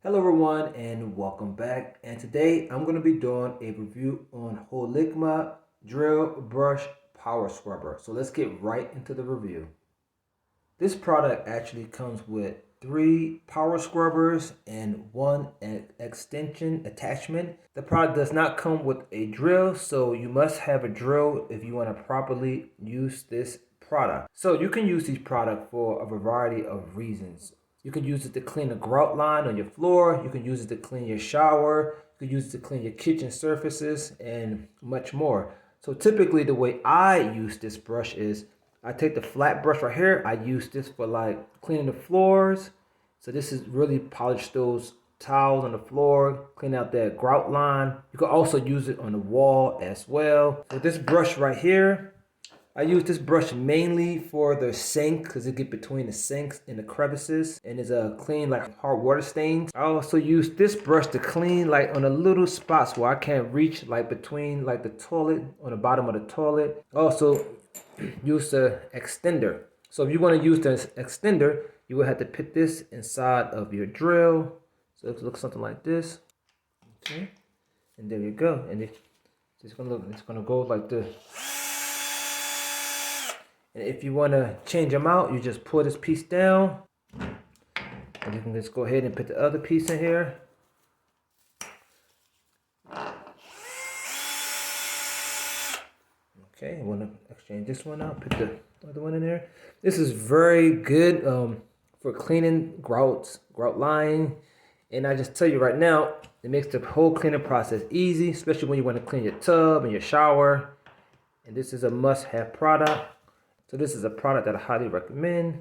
Hello everyone and welcome back, and today I'm going to be doing a review on Holikme Drill Brush Power Scrubber. So let's get right into the review. This product actually comes with 3 power scrubbers and 1 extension attachment. The product does not come with a drill, so you must have a drill if you want to properly use this product. So you can use these products for a variety of reasons. You can use it to clean the grout line on your floor. You can use it to clean your shower. You can use it to clean your kitchen surfaces and much more. So typically the way I use this brush is I take the flat brush right here. I use this for like cleaning the floors. So this is really polish those tiles on the floor, clean out that grout line. You can also use it on the wall as well. So this brush right here, I use this brush mainly for the sink because it get between the sinks and the crevices and it's a clean like hard water stains. I also use this brush to clean like on the little spots where I can't reach, like between like the toilet, on the bottom of the toilet. Also use the extender. So if you want to use the extender, you will have to put this inside of your drill. So it looks something like this. Okay, and there you go. And it's gonna go like this. And if you want to change them out, you just pull this piece down. And you can just go ahead and put the other piece in here. Okay, I want to exchange this one out, put the other one in there. This is very good for cleaning grout line. And I just tell you right now, it makes the whole cleaning process easy, especially when you want to clean your tub and your shower. And this is a must-have product. So this is a product that I highly recommend.